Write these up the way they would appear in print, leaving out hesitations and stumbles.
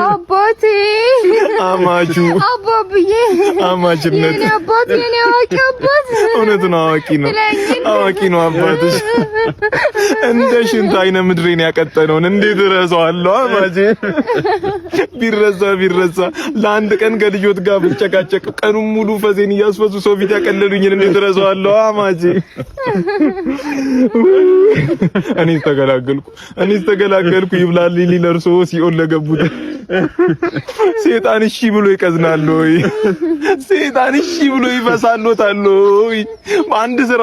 አባቴ አማቹ አባብዬ አማችነት የኔ አባት የኔ አዋቂ አባት እውነት ነው። አዋቂ ነው አባትሽ። እንደ ሽንት አይነ ምድሬን ያቀጠነውን እንዴት እረሳዋለሁ? አማቼ ቢረሳ ለአንድ ቀን ከልጆት ጋር ብጨቃጨቅ ቀኑን ሙሉ ፈዜን እያስፈሱ ሰው ፊት ያቀለሉኝን እንዴት እረሳዋለሁ? አማቼ እኔስ ተገላገልኩ። ይብላልኝ ለርሶ ሲኦል ለገቡት ሰይጣን እሺ ብሎ ይቀዝናል ወይ? ሰይጣን እሺ ብሎ ይፈሳሎታል ወይ?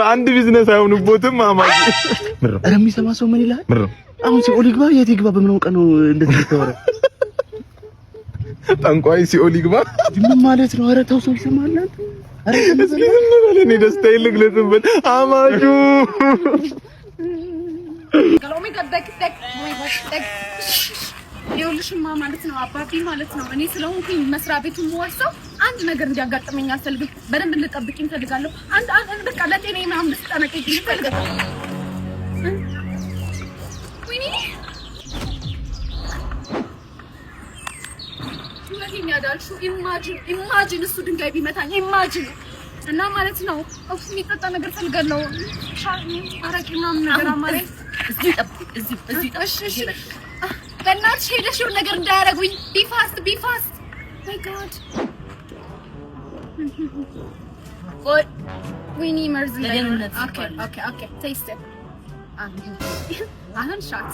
አንድ ቢዝነስ አይሆንቦትም። አማዬ ኧረ የሚሰማ ሰው ምን ይላል? አሁን ሲኦል ይግባ የት ይግባ? በምን ቀን ነው እንደዚህ ተወረ? ጠንቋይ ሲኦል ይግባ ምን ማለት ነው? ኧረ ተው ሰው ይሰማል። ኧረ እስኪ ዝም በል፣ እኔ ደስታዬን ልግለጽበት። አማቹ ከሎሚ ገበክ ይኸውልሽማ ማለት ነው አባቴ ማለት ነው እኔ ስለሆንኩኝ መስሪያ ቤቱን ወርሰው አንድ ነገር እንዲያጋጥመኝ አልፈልግም። በደንብ እንድጠብቂኝ እፈልጋለሁ። አንድ በቃ ለጤናዬ ምናምን እንድትጠነቀቂኝ እፈልጋለሁ። ወይኔ ሁለተኛ ዳልሹ ኢማጂን እሱ ድንጋይ ቢመታኝ ኢማጂን እና ማለት ነው እሱ የሚጠጣ ነገር ፈልጋለሁ። አረቄ ምናምን ነገር አማረኝ። እዚህ እሺ በእናትሽ ሄደሽ የሆነ ነገር እንዳያደርጉኝ። ቢፋስት ማይ ጋድ ወይኔ መርዝ ለደህንነት። ኦኬ ቴስት አሁን ሻት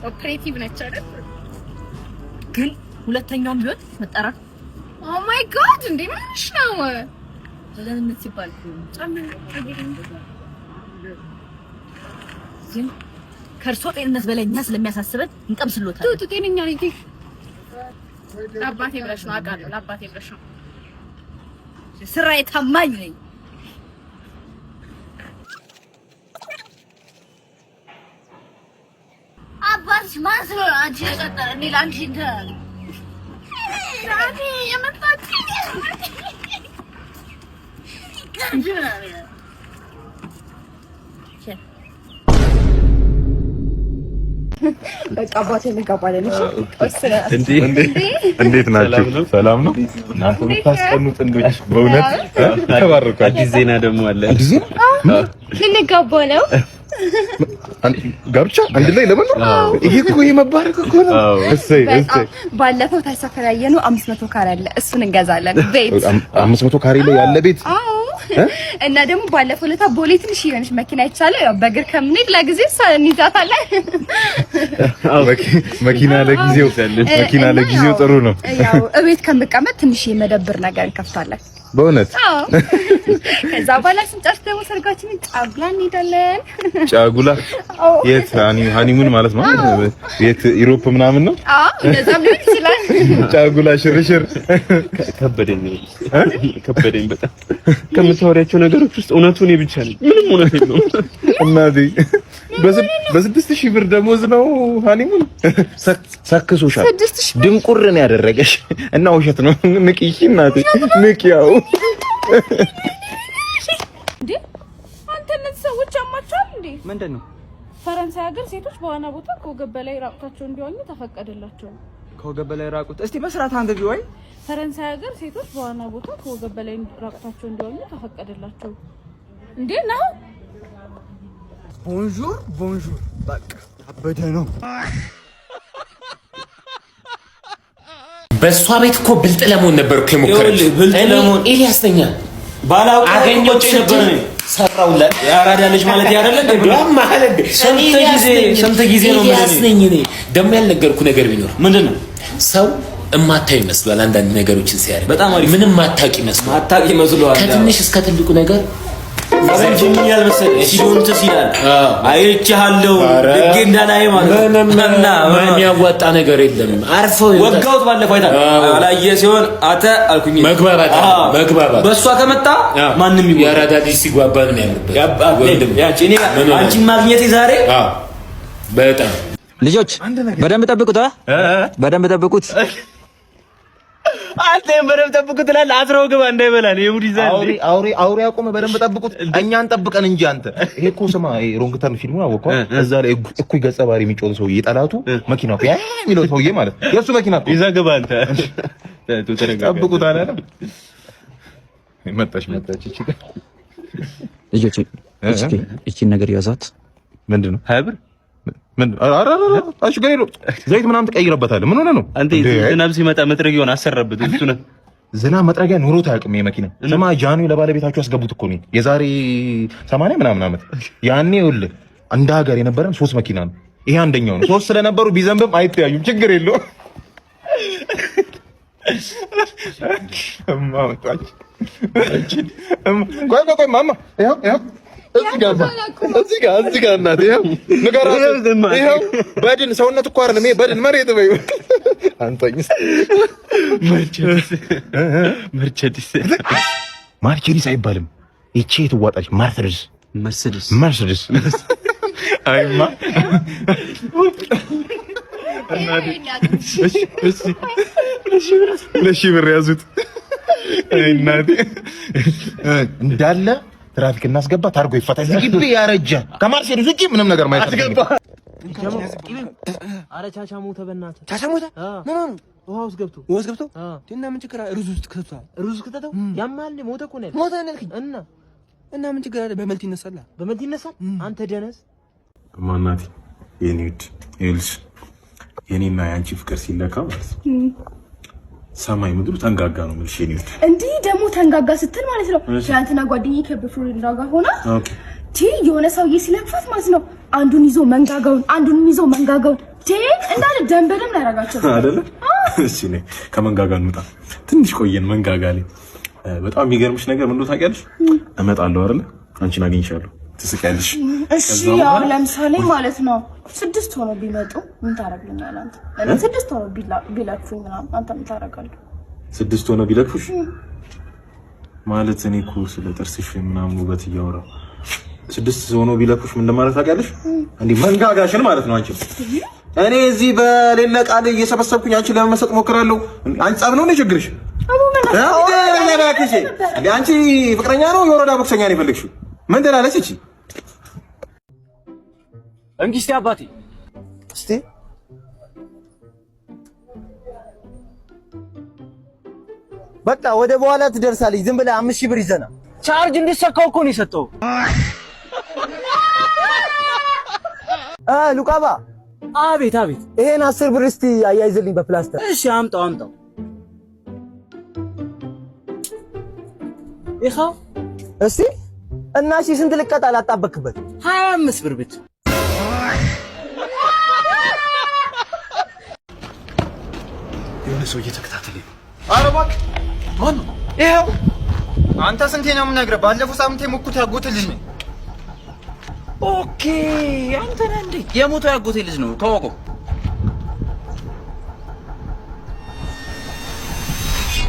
ኦፕሬቲቭ ነች አይደል? ግን ሁለተኛውም ቢሆን መጠራት ኦ ማይ ጋድ እንዴ ምንሽ ነው? ለደህንነት ሲባል ግን ከእርሶ ጤንነት በላይ እኛ ስለሚያሳስበን እንቀምስሎታል። ቱ ጤነኛ ነኝ። ለአባቴ ብለሽ ነው አውቃለሁ። ለአባቴ ብለሽ ነው። ስራዬ ታማኝ ነኝ። አባትሽ ማን ስለሆነ አንቺ የቀጠረ እኔ ለአንቺ እንትን የመጣች በቃ አባቴ እንጋባለን። እሺ እንዴት ናችሁ? ሰላም ነው? እናንተ የምታስቀኑ ጥንዶች በእውነት ተባረኩ። አዲስ ዜና ደግሞ አለ። ልንጋባ ነው። ጋብቻ አንድ ላይ ለምን ነው? ይሄ እኮ የመባረክ እኮ ነው። እሰይ ባለፈው ታሰፈር ያየነው 500 ካሬ አለ። እሱን እንገዛለን። ቤት 500 ካሬ ላይ ያለ ቤት። እና ደግሞ ባለፈው ለታ ቦሌ ትንሽ የሆነች መኪና ይቻላል። ያው በእግር ከምንሄድ ለጊዜው እንይዛታለን። መኪና ለጊዜው ጥሩ ነው። ያው እቤት ከምቀመጥ ትንሽ የመደብር ነገር እንከፍታለን። በእውነት ከዛ በኋላ ስንጨርስ ደግሞ ሰርጋችንን ጫጉላ እንሄዳለን። ጫጉላ የት? ሃኒሙን ማለት ነው። የት? ኢሮፕ ምናምን ነው። እንደዛም ሊሆን ይችላል። ጫጉላ ሽርሽር ከበደኝ በጣም ከምታወሪያቸው ነገሮች ውስጥ እውነቱ እኔ ብቻ ነኝ። ምንም እውነት የለውም እናቴ። በ6000 ብር ደሞዝ ነው ሃኒሙን። ሰክሶሻል። ድንቁርን ያደረገሽ እና ውሸት ነው። ንቂሽ እናቴ ንቂያው። እንዴ አንተ እነዚህ ሰዎች አማቻል እንዴ? ምንድነው? ፈረንሳይ ሀገር ሴቶች በዋና ቦታ ከወገብ በላይ ራቁታቸው እንዲዋኙ ተፈቀደላቸው። ከወገብ በላይ ራቁት? እስቲ በስርዓት አንብቢ ወይ። ፈረንሳይ ሀገር ሴቶች በዋና ቦታ ከወገብ በላይ ራቁታቸው እንዲዋኙ ተፈቀደላቸው። እንዴ ነው? ቦንጆር በቃ አበደ ነው። በሷ ቤት እኮ ብልጥ ለመሆን ነበርኩ የሞከረች። ብልጥ ለመሆን ኤልያስ ነኝ ባላውቅ አገኘሁት ነበር ነው ሰራውላት። ያራዳ ልጅ ማለት ያደረለ ስንት ጊዜ ነው ኤልያስ ነኝ እኔ። ደግሞ ያልነገርኩ ነገር ቢኖር ምንድነው? ሰው እማታው ይመስላል አንዳንድ ነገሮችን ሲያደርግ። በጣም አሪፍ ምንም ማታቂ ይመስላል። ማታቂ ይመስላል። ከትንሽ እስከ ትልቁ ነገር ምን ያልመሰለ ሲዶንት ሲላል አይቻለሁ ደግ እንዳላይ ማለት ነውና ምን ያዋጣ ነገር የለም። አርፈው ወጋውት ባለፈው አይታ አላየ ሲሆን አተ አልኩኝ። መግባባት በሷ ከመጣ ማንንም ይወጣ ያራዳ ልጅ ሲጓባ ነው ያምርበት። ያቺ እኔ አንቺን ማግኘቴ ዛሬ በጣም ልጆች በደንብ ጠብቁት። በደንብ ጠብቁት። አንተም በደንብ ጠብቁት ትላለህ። አስረው ግባ እንዳይበላል። የሙድ ይዛል። አውሬ አቆመ። በደንብ ጠብቁት። እኛን ጠብቀን እንጂ አንተ ይሄ እኮ ስማ፣ ሮንግ ተርን ፊልሙን አወቀው። እዛ ላይ እኩይ ገጸ ባህሪ የሚጮህ ሰውዬ ጠላቱ መኪናው ያ የሚለው ሰውዬ ማለት የሱ መኪና ይዘህ ግባ አንተ። ጠብቁት አላለም። መጣች ልጆች እቺን ነገር ያዛት። ምንድነው? ሀብር ምን አሽ ጋይሮ ዘይት ምናምን ተቀይረበታል። ምን ሆነ ነው አንተ? ዝናብ ሲመጣ መጥረጊያውን አሰራበት። እሱ ነው ዝናብ መጥረጊያ ኑሮት አያውቅም። ይሄ መኪና ስማ፣ ጃኑ ለባለቤታችሁ ያስገቡት እኮ ነው የዛሬ 80 ምናምን ዓመት። ያኔ ይኸውልህ እንደ ሀገር የነበረን 3 መኪና ነው። ይሄ አንደኛው ነው። 3 ስለነበሩ ቢዘንብም አይተያዩም። ችግር የለውም። ቆይ ማማ ይኸው እዚህ ጋር እናቴ ይኸው በድን ሰውነት እኮ አይደለም ይሄ በድን መሬት በይው። አንተኝስ መርቼዲስ አይባልም። ይቺ የተዋጣች መርሴዲስ አይማ ለሺ ብር ያዙት እናቴ እንዳለ ትራፊክ እናስገባ። ታርጎ ይፈታ። እዚህ ግቢ ያረጀ ከማርሴዲስ ውጪ ምንም ነገር ማይፈልግ። አረ ቻቻ ሞተ። በእናትህ ቻቻ ሞተ። ምን ሆነ? ውሃ ውስጥ ገብቶ እና ምን ችግር አለ? ሩዝ ውስጥ ከተተው ያማል። ሞተ እኮ ነው። ሞተ ነልኝ እና ምን ችግር አለ? በመልት ይነሳል። አንተ ደነስ ማናት የኔ ውድ ይልሽ የኔና ያንቺ ፍቅር ሲለካ ማለት ነው ሰማይ ምድሩ ተንጋጋ ነው የምልሽ። የኔ ውድ እንዲህ ደግሞ ተንጋጋ ስትል ማለት ነው ትናንትና ጓደኛዬ ከበፍሩን ዳጋ ሆና የሆነ ሰውዬ ሲለክፋት ማለት ነው አንዱን ይዞ መንጋጋውን እንዳለ ደም በደም ያደርጋቸው አይደለ? እሺ ነኝ ከመንጋጋ እንውጣ። ትንሽ ቆየን መንጋጋ ላይ። በጣም የሚገርምሽ ነገር ምን እንደው ታውቂያለሽ? እመጣለሁ አይደለ? አንቺን አግኝሻለሁ። ትስቂያለሽ። እሺ ያው ለምሳሌ ማለት ነው 6 ሆኖ ቢመጡ ምን ታረጋለህ አንተ? እኔ 6 ሆኖ ቢለክፉኝ ምናምን አንተ ምን ታረጋለህ? 6 ሆኖ ቢለክፉሽ ማለት እኔ እኮ ስለ ጥርስሽ ምናምን ውበት እያወራሁ 6 ሆኖ ቢለክፉሽ ምን እንደማለት ታውቂያለሽ? እንዴ መንጋጋሽን ማለት ነው። አንቺ እኔ እዚህ በሌለ ቃል እየሰበሰብኩኝ አንቺ ለመመሰጥ ሞክራለሁ። አንቺ ጻብ ነው ችግርሽ? አንቺ ፍቅረኛ ነው የወረዳ ቦክሰኛ ነው የፈለግሽው? ምን ትላለች እቺ? እንግስቲ አባቴ እስቲ በቃ ወደ በኋላ ትደርሳለች። ዝም ብለህ 5000 ብር ይዘና ቻርጅ እንዲሰካው እኮ ነው የሰጠው። ሉቃባ አቤት ይሄን 10 ብር እስቲ አያይዝልኝ በፕላስተር። እሺ አምጣው ይኸው እስቲ እና እሺ ስንት ልቀጣ ላጣበክበት? 25 ብር ብቻ። የሆነ ሰው እየተከታተለኝ። ኧረ እባክህ ማን ነው? ይኸው አንተ ስንቴ ነው የምነግርህ? ባለፈው ሳምንት የሞኩት ያጎቴ ልጅ ነው። ኦኬ አንተ ነህ እንዴ? የሞተው ያጎቴ ልጅ ነው። ተዋወቀው።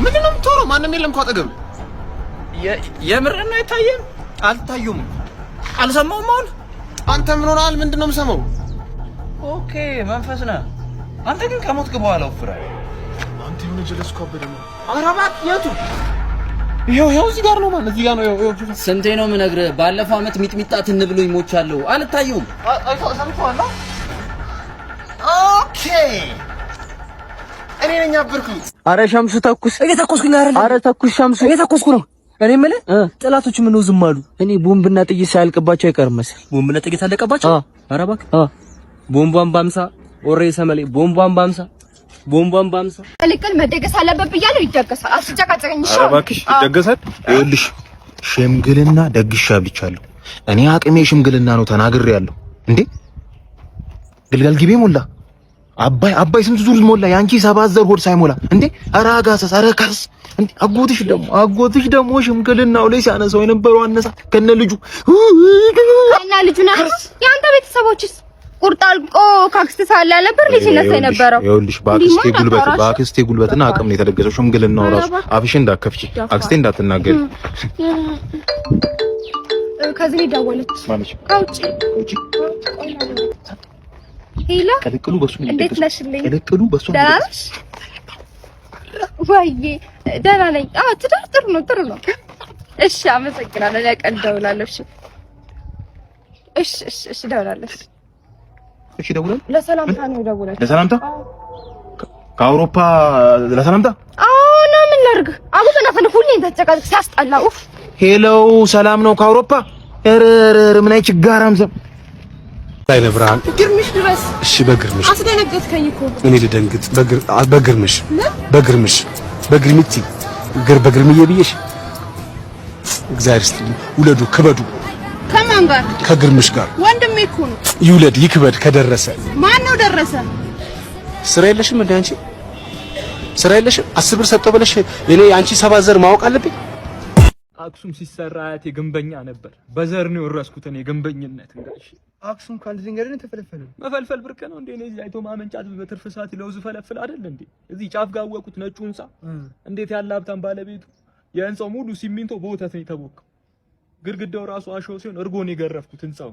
ምንድን ነው የምታወራው? ማንም የለም እኮ አጠገብ። የምርህን ነው? አይታየም? አልታዩም። አልሰማሁም። አሁን አንተ ምን ሆነሃል? ምንድን ነው የምሰማው? ኦኬ መንፈስ ነህ አንተ። ግን ከሞትክ በኋላ ወፍራል። አንተ የሆነ ጀለስ እኮ አበደ ነው። ኧረ እባክህ የቱ? ይኸው እዚህ ጋር ነው ማለት እዚህ ጋር ነው። ይኸው ስንቴ ነው የምነግርህ? ባለፈው አመት ሚጥሚጣ ትን ብሎኝ ሞቻለሁ። አልታየውም። ሰምተዋል? ኦኬ እኔ ነኝ አበርኩት። ኧረ ሸምሱ ተኩስ። እየተኮስኩኝ አይደል? ኧረ ተኩስ ሸምሱ። እየተኮስኩ ነው። እኔ የምልህ ጠላቶቹ ምን ነው ዝም አሉ? እኔ ቦምብና ጥይት ሳያልቅባቸው አይቀርም መሰለኝ። ቦምብና ጥይት አለቀባቸው? ኧረ እባክህ ቦምቧን በ50 ኦሬ ሰመሌ ቦምቧን በ50 ልቅል መደገስ አለበት ብያለሁ። ይደገሳል። አትጨቃጨቀኝ። ኧረ እባክሽ ይደገሳል። ይኸውልሽ ሽምግልና ደግሻ ብቻለሁ። እኔ አቅሜ ሽምግልና ነው ተናግሬያለሁ። እንዴ ግልገል ጊቤ ሞላ አባይ ስንት ዙር ሞላ? ያንቺ 7 ዘር ሆድ ሳይሞላ እንዴ! ኧረ አጋሰስ ኧረ ከስ እንዴ! አጎትሽ ደግሞ ሽምግልናው ላይ ሲያነሳው የነበረው አነሳ ከነ ልጁ ናት። የአንተ ቤተሰቦችስ ቁርጥ አልቆ ካክስት ሳለ ነበር ልጅ ነሳ የነበረው። ይኸውልሽ በአክስቴ ጉልበትና አቅም ነው የተደገሰው ሽምግልናው ራሱ። አፍሽ እንዳከፍቺ አክስቴ እንዳትናገሪ። ከዚህ ደወለች ማለች ካውጪ ሄሎ ቀለቅሉ በሱ እንዴት ነሽልኝ? ቀለቅሉ በሱ ደህና ነሽ? ወይዬ ደህና ነኝ። ትዳር ጥሩ ነው። እሺ አመሰግናለሁ። ለቀን ደውላለሁ። እሺ ደውላለሁ። እሺ ደውላለሁ። ለሰላምታ ነው ደውላለሁ። ለሰላምታ ከአውሮፓ ለሰላምታ? ነው ምን ላድርግ? አጉተና ሁሌ ተጨቃጭቅ ሲያስጠላ። ሄሎ ሰላም ነው ከአውሮፓ? እረረረ ምን አይ ችጋራም ሰው ላይ ነብራን ግርምሽ ድረስ። እሺ በግርምሽ አስደነገጥከኝ እኮ። እኔ ልደንግጥ በግርምሽ በግርምቲ በግርምዬ ብዬሽ እግዚአብሔር ይስጥልኝ። ውለዱ ክበዱ። ከማን ጋር? ከግርምሽ ጋር። ወንድሜ እኮ ነው። ይውለድ ይክበድ። ከደረሰ ማን ነው ደረሰ? ስራ የለሽም እንዴ አንቺ? ስራ የለሽም? 10 ብር ሰጠው ብለሽ እኔ አንቺ 7 ዘር ማወቅ አለብኝ? አክሱም ሲሰራ አያቴ ግንበኛ ነበር። በዘር ነው የወረስኩት እኔ ግንበኝነት። እንጋሽ አክሱም ካልዚ እንግዲህ ተፈልፈለ መፈልፈል ብርቅ ነው እንዴ? እዚህ አይቶ ማመንጫት በትርፍ ሰዓት ለውዝ ፈለፍል አይደል እንዴ? እዚህ ጫፍ ጋር ወቁት ነጩ ህንጻ እንዴት ያለ ሀብታም ባለቤቱ የህንጻው ሙሉ ሲሚንቶ በወተት ነው የተቦከው። ግድግዳው ራሱ አሸዋ ሲሆን እርጎ ነው የገረፍኩት። ህንጻው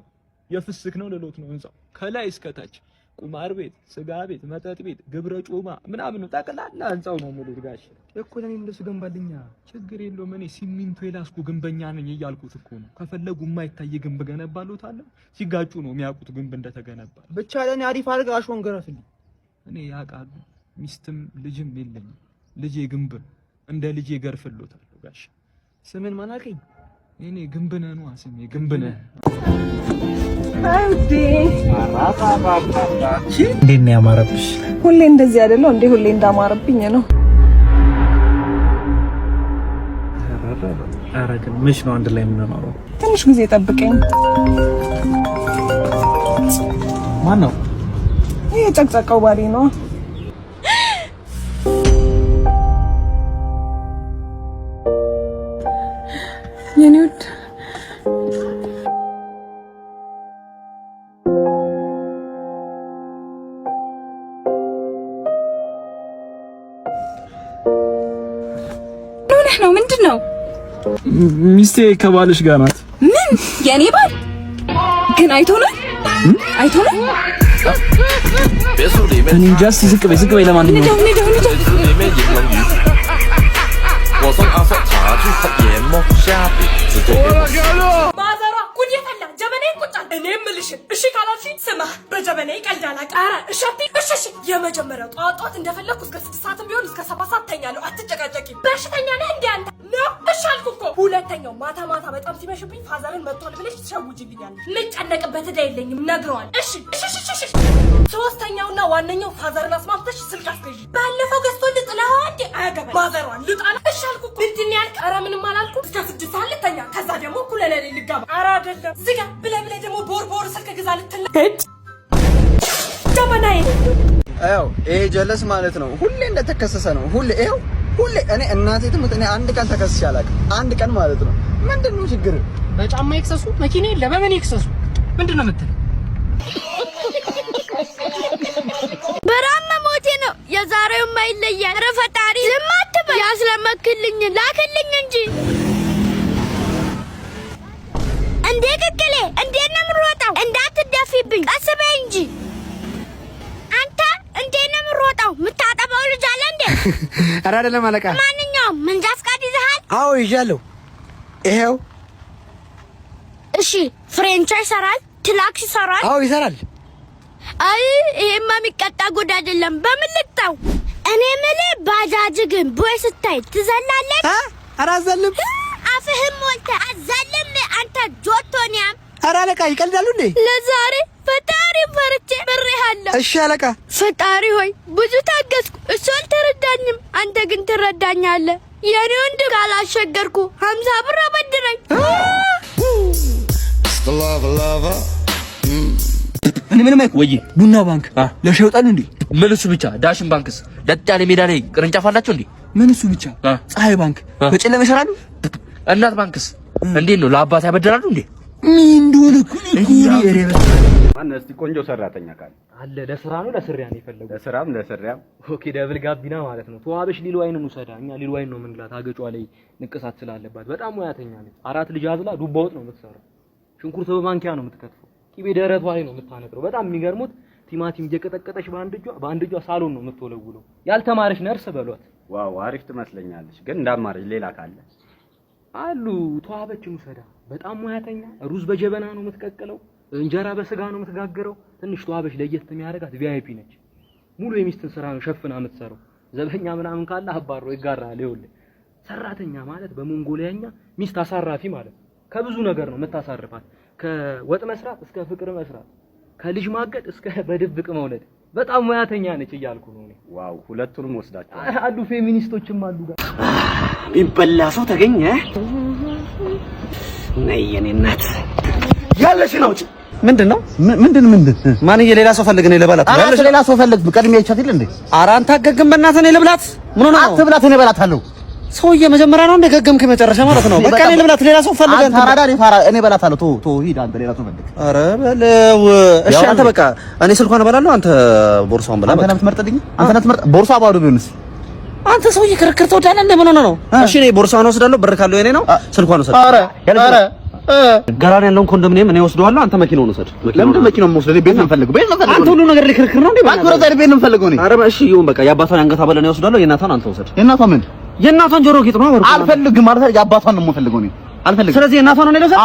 የፍስክ ነው ልሎት ነው ህንጻው ከላይ እስከ ታች ቁማር ቤት፣ ስጋ ቤት፣ መጠጥ ቤት፣ ግብረ ጮማ ምናምን ነው ጠቅላላ ህንጻው ነው ሙሉ ጋሽ እኮ ለኔም እንደሱ ገንባልኛ ችግር የለውም። እኔ ሲሚንቶ የላስኩ ግንበኛ ነኝ እያልኩት እኮ ነው። ከፈለጉ የማይታይ ግንብ ገነባሎታል። ሲጋጩ ነው የሚያውቁት ግንብ እንደተገነባ። ብቻ ለኔ አሪፍ አድርገህ አሸዋን ገረፍልኝ። እኔ ያውቃሉ ሚስትም ልጅም የለኝም። ልጄ ግንብ እንደ ልጄ ገርፍሎታል ጋሽ። ስምን ማን አልከኝ? እኔ ግንብነህ ነው ስሜ ግንብነህ። አይውዴ እንዴት ነው ያማረብሽ? ሁሌ እንደዚህ አይደለም እንዴ? ሁሌ እንዳማረብኝ ነው። ኧረ ግን መች ነው አንድ ላይ የምንኖረው? ትንሽ ጊዜ ጠብቀኝ። ማን ነው? ይሄ ጨቅጨቃው ባሌ ነው። የኔ ውድ ነው ምንድን ነው? ሚስቴ ከባልሽ ጋር ናት። ምን? የኔ ባል ግን አይቶናል? እኔ እንጃ። እስኪ ዝቅ በይ ለማንኛውም ማዘሯ ጉድ የፈላ ጀበናዬ ቁጫል። እኔ የምልሽን እሺ ካላልሽኝ ስማ፣ በጀበናዬ ቀልድ አላውቅም። ኧረ እሺ እሺ። የመጀመሪያው ጠዋት እንደፈለኩ እስከ 6 ሰዓትም ቢሆን እስከ 7 ሰዓት ተኛለሁ። አትጨቃጨቂ። በሽተኛ ነህ እንዴ አንተ? ነው እሺ አልኩ እኮ። ሁለተኛው ማታ በጣም ሲመሽብኝ ፋዘርን መጥቷል ብለሽ ትሸውጂልኛለሽ። ልጨነቅበት ዕዳ የለኝም ነግረዋል። እሺ። ሶስተኛውና ዋነኛው ፋዘርን አስማምተሽ ስልክ አስገዢ። ባለፈው ገዝቶልህ ጥለኸው እንዴ? አያገባኝ። ማዘሯን ልጣላ። እሺ አልኩ እኮ። ምንድን ነው ያልክ? ኧረ ምንም አላልኩም። እስከ 6 ሰዓት ልተኛ፣ ከዛ ደግሞ እኩለ ሌሊት ልጋባ። ኧረ አይደለም ዝጋ ብለህ ደግሞ ቦር ስልክ ግዛ ልትል ጀበናዬ። አዎ ይሄ ጀለስ ማለት ነው። ሁሌ እንደተከሰሰ ነው። ሁሌ እኔ እናቴ ትሙት እኔ አንድ ቀን ተከስሼ አላውቅም። አንድ ቀን ማለት ነው። ምንድነው ችግር? በጫማ ይክሰሱ፣ መኪና ለምን ይክሰሱ? ምንድነው የምትል? በራማ ሞቴ ነው የዛሬው ማይለያ። ኧረ ፈጣሪ ዝም አትበል። ያስለመክልኝ ላክልኝ እንጂ እንዴ ቅቅሌ እንዴት ነው የምሮጠው? እንዳትደፊብኝ ቀስ በይ እንጂ አንተ። እንዴት ነው የምሮጠው? የምታጠባው ልጅ አለ እንዴ? ኧረ አይደለም አለቃ። ማንኛውም መንጃ ፈቃድ ይዘሃል? አዎ ይዣለሁ። ይሄው። እሺ ፍሬንቻ ይሰራል? ትላክስ ይሰራል? አዎ ይሰራል። አይ ይሄማ የሚቀጣ ጉድ አይደለም። በምን ልቅጣው? እኔ የምልህ ባጃጅ ግን ቦይ ስታይ ትዘላለህ? ኧረ አዘልም። አፍህም ሞልተህ አዘልም አንተ ጆቶኒያም። ኧረ አለቃ ይቀልዳሉ እንዴ? ለዛሬ ፈጣሪ ፈርቼ ብሬሃለሁ። እሺ አለቃ። ፈጣሪ ሆይ ብዙ ታገስኩ፣ እሱ አልተረዳኝም፣ አንተ ግን ትረዳኛለህ። የኔ ወንድም ካላሸገርኩ 50 ብር አበድረኝ። እኔ ምንም አይኩ ወይ ቡና ባንክ ለሻይ ይወጣሉ እንዴ? ምን እሱ ብቻ? ዳሽን ባንክስ ለጥ ያለ ሜዳ ላይ ቅርንጫፍ አላቸው እንዴ? ምን እሱ ብቻ? ፀሐይ ባንክ በጨለማ ይሰራሉ። እናት ባንክስ እንዴት ነው? ለአባት ያበድራሉ እንዴ? ምን እንደሆነ እኮ ማን እስቲ ቆንጆ ሰራተኛ ካለ አለ። ለስራ ነው ለስሪያ ነው የፈለጉት? ለስራም። ኦኬ ደብል ጋቢና ማለት ነው። ተዋበሽ ሊሉ አይኑን ውሰዳ። እኛ ሊሉ አይን ነው የምንላት። አገጯ ላይ ንቅሳት ስላለባት በጣም ሙያተኛ ነች። 4 ልጅ አዝላ ዱባ ወጥ ነው የምትሰራው። ሽንኩርት በማንኪያ ነው የምትከትፈው። ቂቤ ደረቷ ላይ ነው የምታነጥረው። በጣም የሚገርሙት ቲማቲም እየቀጠቀጠች በአንድ እጇ ሳሎን ነው የምትወለውለው። ያልተማረች ነርስ በሏት። ዋው አሪፍ ትመስለኛለች። ግን እንዳማረኝ ሌላ ካለ አሉ ተዋበችን ውሰዳ። በጣም ሙያተኛ ሩዝ በጀበና ነው የምትቀቅለው፣ እንጀራ በስጋ ነው የምትጋግረው። ትንሽ ተዋበች ለየት የሚያደርጋት ቪአይፒ ነች። ሙሉ የሚስትን ስራ ነው ሸፍና የምትሰራው። ዘበኛ ምናምን ካለ አባሮ ይጋራል። ይኸውልህ ሰራተኛ ማለት በሞንጎሊያኛ ሚስት አሳራፊ ማለት ከብዙ ነገር ነው የምታሳርፋት። ከወጥ መስራት እስከ ፍቅር መስራት፣ ከልጅ ማገድ እስከ በድብቅ መውለድ። በጣም ሙያተኛ ነች እያልኩ ነው እኔ። ዋው ሁለቱንም ወስዳቸው አሉ ፌሚኒስቶችም አሉ ጋር ቢበላ ሰው ተገኘ። ነይ የኔ እናት ያለሽ ነው። ምንድነው? ምንድን ማንዬ ሌላ ሰው ፈልግ ነው ለበላት። ያለሽ ሌላ ሰው ፈልግ ቀድሜ አይቻት ይል እንዴ? ኧረ አንተ አገግም በእናትህ ነው ለብላት። ምን ሆነ ነው? አትብላት እኔ እበላታለሁ። ሰውዬ መጀመሪያ ነው እንደ ገገምክ መጨረሻ ማለት ነው። በቃ እኔ ልብላት ሌላ ሰው ፈልግ። አንተ ታራዳሪ ፋራ እኔ እበላታለሁ። ቶ ሂድ አንተ ሌላ ሰው ፈልግ። ኧረ በለው እሺ። አንተ በቃ እኔ ስልኳን እበላለሁ፣ አንተ ቦርሳውን በላ። አንተ ነህ የምትመርጥልኝ? አንተ ነህ የምትመርጥ። ቦርሳ ባዶ ቢሆንስ? አንተ ሰውዬ ክርክር ተወዳለህ እንደ ምን ሆነ ነው? እሺ እኔ ቦርሳውን ወስዳለሁ፣ ብር ካለው የኔ ነው። ስልኳን ወስድ። ኧረ ገራን ያለውን ኮንዶሚኒየም እኔ ወስደዋለሁ፣ አንተ መኪናውን ወስድ። ለምን መኪናውን ወስደህ ቤት ነው የምፈልገው? ቤት ነው የምፈልገው። አንተ ሁሉ ነገር ክርክር ነው እንዴ? ባክሮ ዘር ቤት ነው የምፈልገው እኔ። ኧረ እሺ ይሁን በቃ የአባቷን አንገት አበለ ነው ወስደዋለሁ። የእናቷን አንተ ወስድ። የእናቷን ምን? የእናቷን ጆሮ ጌጥ ነው። አልፈልግም ማለት የአባቷን ነው የምፈልገው እኔ። አልፈልግም። ስለዚህ የእናቷን ነው ለሰ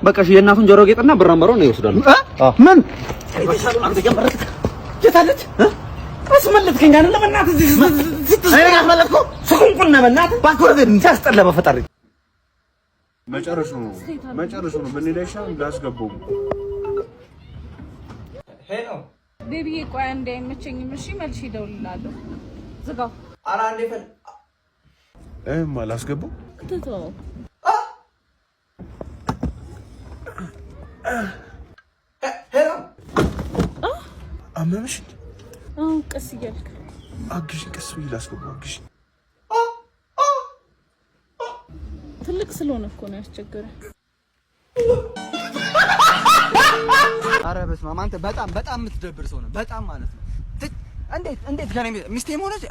በቃ እሺ የእናቷን ጆሮ ጌጥና ብር አምባረው ነው ይወስዳሉ። ምን አንተ ጀምረክ የታለች አስመለጥከኝ አይደል? በእናትህ እኔ ያስመለጥኩ ስኩንኩና በእናትህ ባክሮ ዘር እንታስጠላ በፈጣሪ መጨረሻው ነው በኔዳሻ እንዳስገባው። ሄሎ ቤቢዬ፣ ቆይ አንዴ አይመቸኝም። እሺ መልሼ እደውልልሃለሁ። ዝጋው። ኧረ አንዴ ፈል አላስገባው ትተው ሄሎ አመመሽ? ቀስ እያልክ አግሽ ቀስ ብዬ ላስገባው። አግሽ ትልቅ ስለሆነ እኮ ነው ያስቸገረኝ። ኧረ በስመ አብ አንተ በጣም የምትደብር ሰው ነው። በጣም ማለት ነው። እንዴት ከኔ ሚስቴ ሆነች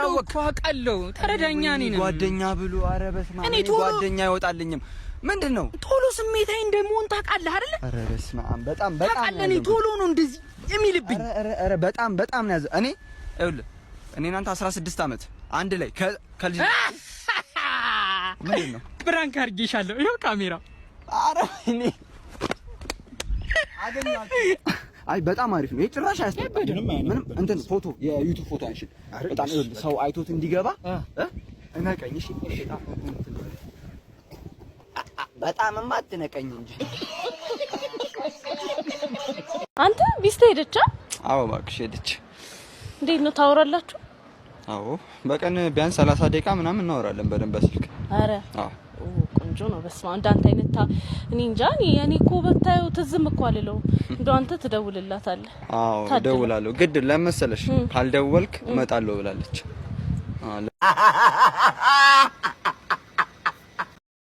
አውቃለሁ። ተረዳኛ ነኝ ጓደኛ ብሎ ኧረ በስመ አብ እኔ ጓደኛ አይወጣልኝም። ምንድነው ቶሎ ስሜታዊ እንደምሆን ታውቃለህ አይደል? ኧረ በስመ አብ በጣም ታውቃለህ። ቶሎ ነው እንደዚህ የሚልብኝ። ኧረ በጣም ነው ያዘ። እኔ ይኸውልህ እኔ እናንተ 16 ዓመት አንድ ላይ ከልጅ ምንድነው ብራንክ አድርጌሻለሁ። ይኸው ካሜራ። ኧረ እኔ አገኛችሁ። አይ በጣም አሪፍ ነው። የጭራሽ አያስጠላም። ምንም እንትን ፎቶ የዩቲዩብ ፎቶ አንሺ። በጣም ይኸውልህ ሰው አይቶት እንዲገባ እነቀኝ። እሺ በጣምማ አትነቀኝ እንጂ አንተ ቢስት ሄደቻ? አዎ እባክሽ ሄደች። እንዴት ነው ታወራላችሁ? አዎ በቀን ቢያንስ 30 ደቂቃ ምናምን እናወራለን በደንብ በስልክ። አረ አዎ ቆንጆ ነው። በስመ አብ እንዳንተ አይነት እኔ እንጃ። እኔ እኮ በታዩ ትዝም እኮ አልለው። እንደው አንተ ትደውልላታለህ? አዎ እደውላለሁ። ግድ ለምን መሰለሽ ካልደወልክ እመጣለሁ ብላለች።